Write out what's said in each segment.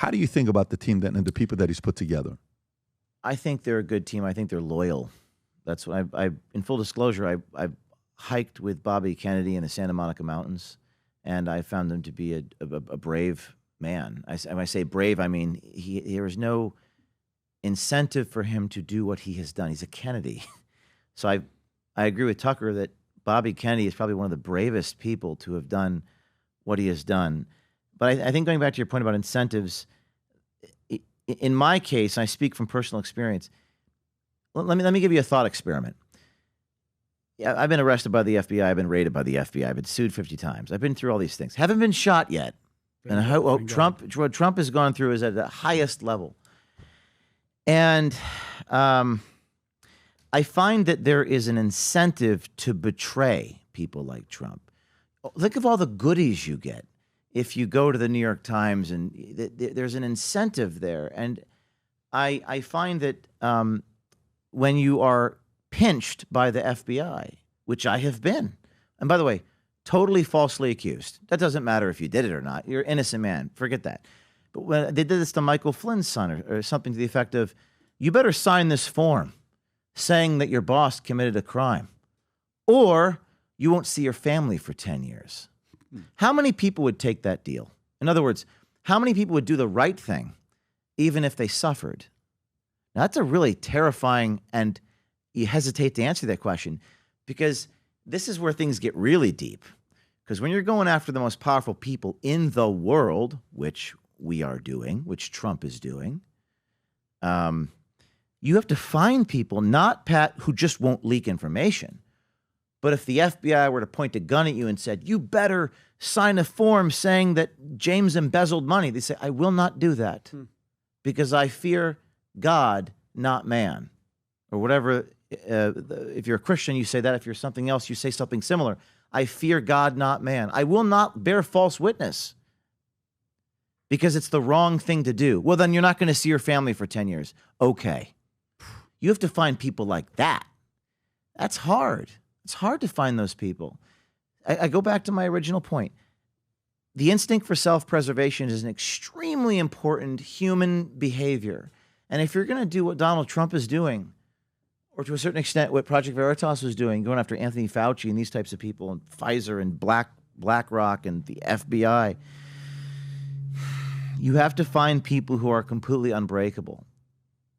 How do you think about the team and the people that he's put together? I think they're a good team. I think they're loyal. That's what in full disclosure, I've hiked with Bobby Kennedy in the Santa Monica Mountains, and I found him to be a brave man. When I say brave, I mean there is no incentive for him to do what he has done. He's a Kennedy. So I agree with Tucker that Bobby Kennedy is probably one of the bravest people to have done what he has done. But I think going back to your point about incentives, in my case, and I speak from personal experience, let me give you a thought experiment. Yeah, I've been arrested by the FBI. I've been raided by the FBI. I've been sued 50 times. I've been through all these things. Haven't been shot yet. And what Trump has gone through is at the highest level. And I find that there is an incentive to betray people like Trump. Think of all the goodies you get if you go to the New York Times, and there's an incentive there. And I find that when you are pinched by the FBI, which I have been, and by the way, totally falsely accused. That doesn't matter if you did it or not. You're an innocent man. Forget that. But when they did this to Michael Flynn's son or something to the effect of, you better sign this form saying that your boss committed a crime, or you won't see your family for 10 years. How many people would take that deal? In other words, how many people would do the right thing even if they suffered? Now, that's a really terrifying, and you hesitate to answer that question because this is where things get really deep. Because when you're going after the most powerful people in the world, which we are doing, which Trump is doing, you have to find people, not, Pat, who just won't leak information. But if the FBI were to point a gun at you and said, you better sign a form saying that James embezzled money, they say, I will not do that because I fear God, not man. Or whatever, if you're a Christian, you say that. If you're something else, you say something similar. I fear God, not man. I will not bear false witness because it's the wrong thing to do. Well, then you're not going to see your family for 10 years. Okay. You have to find people like that. That's hard. It's hard to find those people. I go back to my original point. The instinct for self-preservation is an extremely important human behavior. And if you're going to do what Donald Trump is doing, or to a certain extent what Project Veritas was doing, going after Anthony Fauci and these types of people, and Pfizer and BlackRock and the FBI, you have to find people who are completely unbreakable.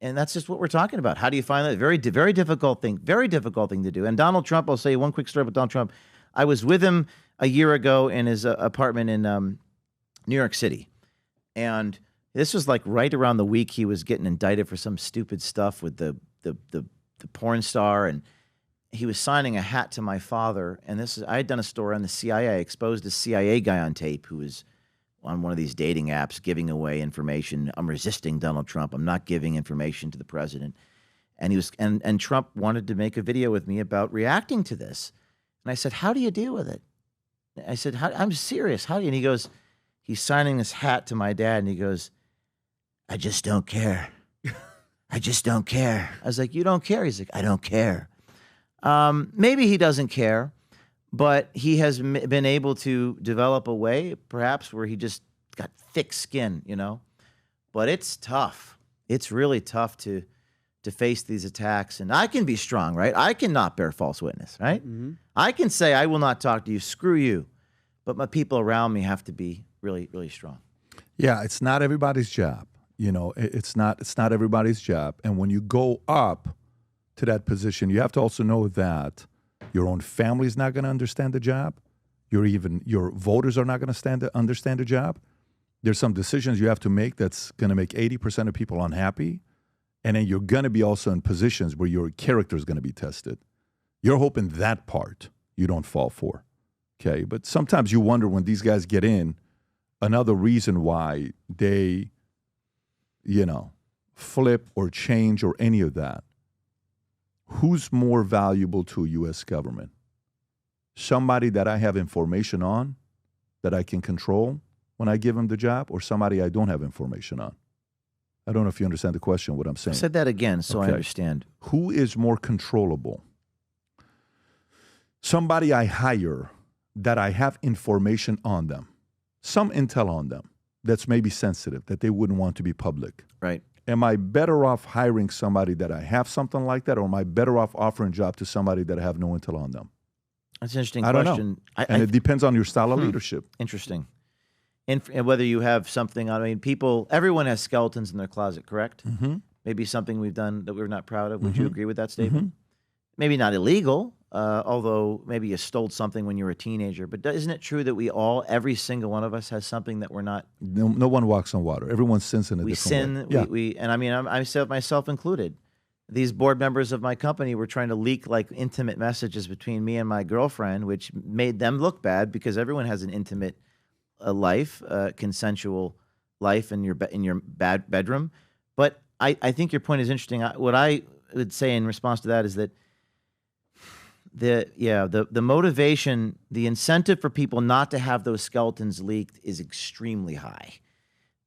And that's just what we're talking about. How do you find that? Very difficult thing to do. And Donald Trump, I'll say one quick story about Donald Trump. I was with him a year ago in his apartment in New York City. And this was like right around the week he was getting indicted for some stupid stuff with the porn star. And he was signing a hat to my father. And I had done a story on the CIA. I exposed a CIA guy on tape who was on one of these dating apps giving away information. I'm resisting Donald Trump. I'm not giving information to the president. And he was, and Trump wanted to make a video with me about reacting to this. And I said, how do you deal with it? I said, I'm serious. How do you? And he goes, he's signing this hat to my dad. And he goes, I just don't care. I just don't care. I was like, you don't care? He's like, I don't care. Maybe he doesn't care. But he has been able to develop a way, perhaps, where he just got thick skin, you know. But it's tough. It's really tough to face these attacks. And I can be strong, right? I cannot bear false witness, right? Mm-hmm. I can say, I will not talk to you, screw you. But my people around me have to be really, really strong. Yeah, it's not everybody's job. You know, it's not everybody's job. And when you go up to that position, you have to also know that your own family is not going to understand the job. Your voters are not going to understand the job. There's some decisions you have to make that's going to make 80% of people unhappy. And then you're going to be also in positions where your character is going to be tested. You're hoping that part you don't fall for. Okay. But sometimes you wonder when these guys get in, another reason why they, flip or change or any of that. Who's more valuable to a U.S. government? Somebody that I have information on that I can control when I give him the job, or somebody I don't have information on? I don't know if you understand the question, what I'm saying. Said that again so I understand. Who is more controllable? Somebody I hire that I have information on them, some intel on them, that's maybe sensitive, that they wouldn't want to be public. Right. Am I better off hiring somebody that I have something like that, or am I better off offering a job to somebody that I have no intel on them? That's an interesting I don't question. know. And it depends on your style of leadership. Interesting. And whether you have something, I mean, everyone has skeletons in their closet, correct? Maybe something we've done that we're not proud of. Would you agree with that statement? Maybe not illegal, although maybe you stole something when you were a teenager. But isn't it true that every single one of us has something that we're not? No one walks on water. Everyone sins in a different way. We sin. And I mean, I said myself included. These board members of my company were trying to leak like intimate messages between me and my girlfriend, which made them look bad because everyone has an intimate life, consensual life in your bedroom. But I think your point is interesting. What I would say in response to that is that the motivation, the incentive for people not to have those skeletons leaked is extremely high.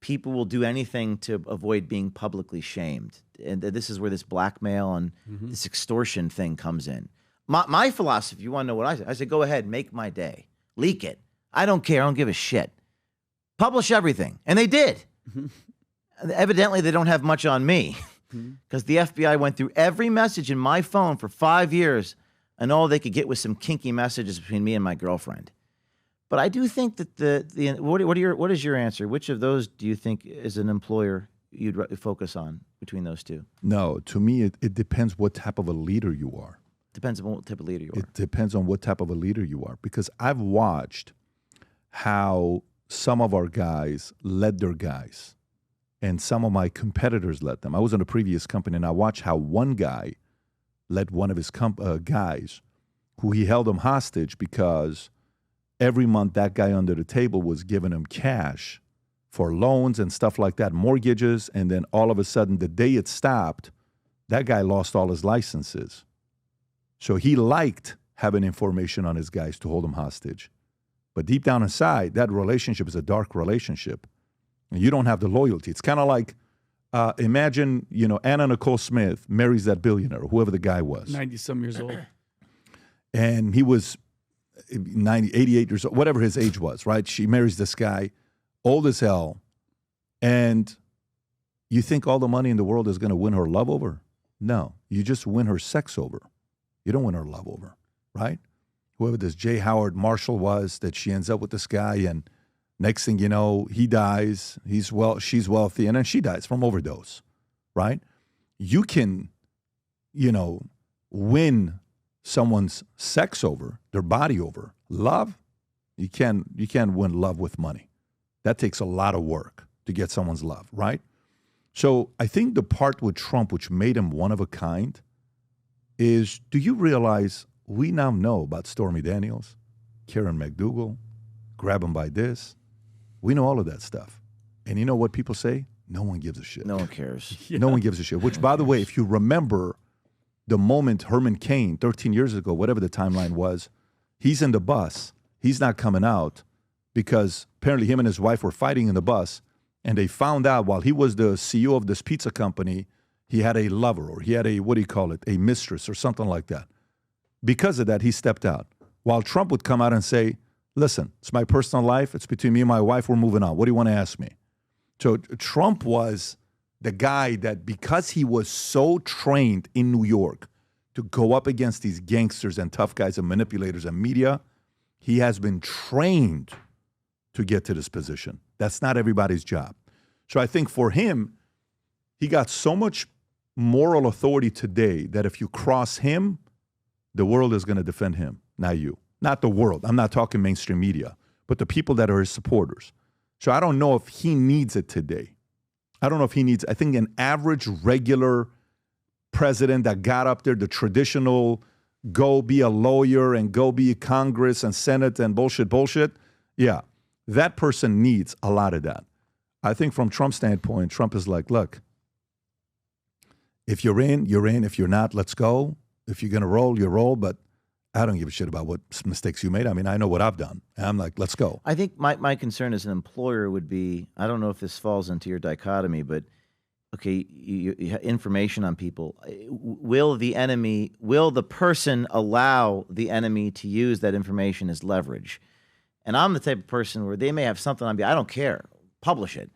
People will do anything to avoid being publicly shamed. And this is where this blackmail and this extortion thing comes in. My philosophy, you want to know what I say? I say, go ahead, make my day. Leak it. I don't care. I don't give a shit. Publish everything. And they did. Evidently, they don't have much on me because the FBI went through every message in my phone for 5 years, and all they could get was some kinky messages between me and my girlfriend. But I do think that what is your answer? Which of those do you think as an employer you'd focus on between those two? No, to me, it depends what type of a leader you are. Depends on what type of leader you are. It depends on what type of a leader you are, because I've watched how some of our guys led their guys and some of my competitors led them. I was in a previous company, and I watched how one guy led one of his guys who he held him hostage because every month that guy under the table was giving him cash for loans and stuff like that, mortgages, and then all of a sudden, the day it stopped, that guy lost all his licenses. So he liked having information on his guys to hold him hostage. But deep down inside, that relationship is a dark relationship. And you don't have the loyalty. It's kind of like, imagine, Anna Nicole Smith marries that billionaire, whoever the guy was. 90-some years old. And he was 88 years old, whatever his age was, right? She marries this guy, old as hell. And you think all the money in the world is going to win her love over? No. You just win her sex over. You don't win her love over, right? Whoever this J. Howard Marshall was, that she ends up with this guy, and next thing you know, he dies. She's wealthy, and then she dies from overdose, right? You can, win someone's sex over, their body over. Love, you can't win love with money. That takes a lot of work to get someone's love, right? So I think the part with Trump, which made him one of a kind, is, do you realize we now know about Stormy Daniels, Karen McDougal, grab him by this? We know all of that stuff. And you know what people say? No one gives a shit. No one cares. Yeah. No one gives a shit. Which, by the way, if you remember the moment Herman Cain, 13 years ago, whatever the timeline was, he's in the bus. He's not coming out because apparently him and his wife were fighting in the bus, and they found out while he was the CEO of this pizza company, he had a lover, or he had a mistress or something like that. Because of that, he stepped out. While Trump would come out and say, listen, it's my personal life. It's between me and my wife. We're moving on. What do you want to ask me? So Trump was the guy that, because he was so trained in New York to go up against these gangsters and tough guys and manipulators and media, he has been trained to get to this position. That's not everybody's job. So I think for him, he got so much moral authority today that if you cross him, the world is going to defend him, not you. Not the world. I'm not talking mainstream media, but the people that are his supporters. So I don't know if he needs it today. I think an average, regular president that got up there, the traditional go be a lawyer and go be Congress and Senate and bullshit, yeah, that person needs a lot of that. I think from Trump's standpoint, Trump is like, look, if you're in, you're in. If you're not, let's go. If you're going to roll, you roll. But I don't give a shit about what mistakes you made. I mean, I know what I've done. And I'm like, let's go. I think my concern as an employer would be, I don't know if this falls into your dichotomy, but okay, you have information on people. Will the person allow the enemy to use that information as leverage? And I'm the type of person where they may have something on me. I don't care. publish it.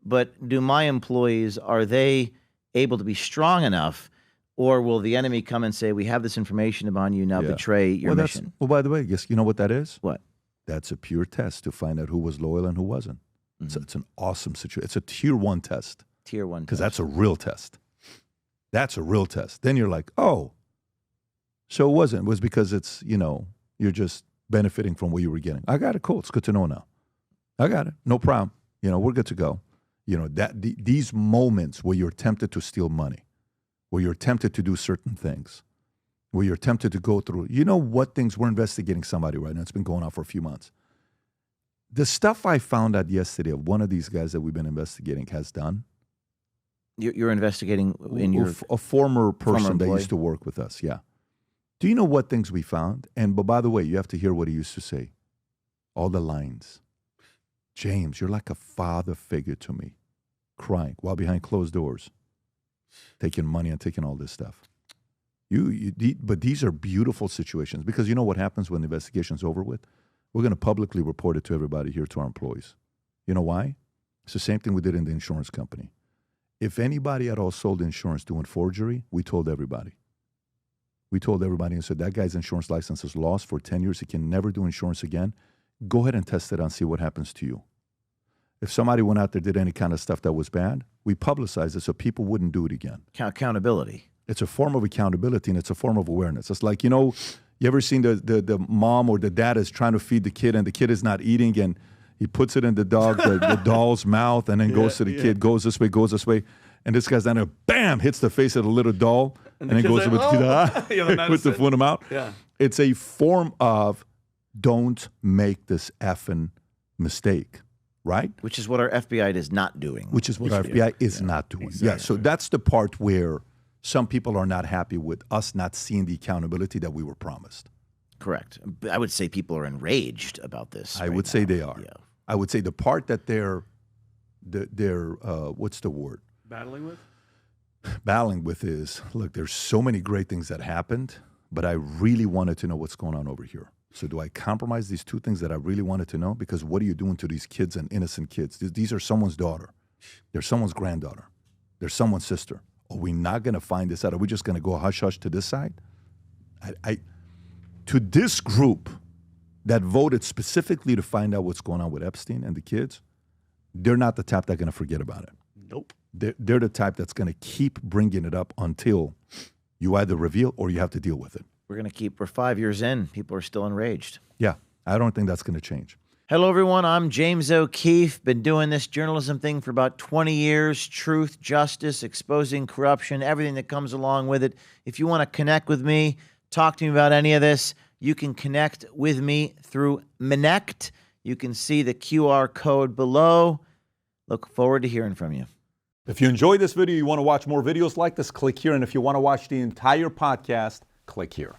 But do my employees, are they able to be strong enough, or will the enemy come and say, we have this information about you, now betray your mission? Well, by the way, you know what that is? What? That's a pure test to find out who was loyal and who wasn't. So it's an awesome situation. It's a tier 1 test. Tier 1 because that's a real test. That's a real test. Then you're like, oh, so it wasn't. It was because it's, you're just benefiting from what you were getting. I got it. Cool. It's good to know now. I got it. No problem. We're good to go. These moments where you're tempted to steal money, where you're tempted to do certain things, where you're tempted to go through, what things we're investigating somebody right now. It's been going on for a few months. The stuff I found out yesterday of one of these guys that we've been investigating has done. You're investigating in a former person that used to work with us, yeah. Do you know what things we found? But by the way, you have to hear what he used to say. All the lines. James, you're like a father figure to me. Crying while behind closed doors. Taking money and taking all this stuff. But these are beautiful situations because you know what happens when the investigation's over with? We're going to publicly report it to everybody here, to our employees. You know why? It's the same thing we did in the insurance company. If anybody at all sold insurance doing forgery, we told everybody. We told everybody and said, that guy's insurance license is lost for 10 years. He can never do insurance again. Go ahead and test it and see what happens to you. If somebody went out there did any kind of stuff that was bad, we publicized it so people wouldn't do it again. Accountability. It's a form of accountability, and it's a form of awareness. It's like, you ever seen the mom or the dad is trying to feed the kid, and the kid is not eating, and he puts it in the doll's mouth, and then goes to the kid, goes this way, and this guy's down there, bam, hits the face of the little doll, and then goes with the foot him out. Yeah. It's a form of don't make this effing mistake, right? Which is what our FBI is not doing. Which is what our FBI is not doing. Exactly. Yeah, so that's the part where some people are not happy with us not seeing the accountability that we were promised. Correct. I would say people are enraged about this. I would say they are. Yeah. I would say the part that they're what's the word? Battling with? Battling with is, look, there's so many great things that happened, but I really wanted to know what's going on over here. So do I compromise these two things that I really wanted to know? Because what are you doing to these kids and innocent kids? These are someone's daughter. They're someone's granddaughter. They're someone's sister. Are we not going to find this out? Are we just going to go hush-hush to this side? To this group that voted specifically to find out what's going on with Epstein and the kids, they're not the type that are going to forget about it. Nope. They're the type that's going to keep bringing it up until you either reveal or you have to deal with it. We're 5 years in. People are still enraged. Yeah, I don't think that's going to change. Hello, everyone. I'm James O'Keefe. Been doing this journalism thing for about 20 years. Truth, justice, exposing corruption, everything that comes along with it. If you want to connect with me, talk to me about any of this, you can connect with me through Minect. You can see the QR code below. Look forward to hearing from you. If you enjoyed this video, you want to watch more videos like this, click here. And if you want to watch the entire podcast, click here.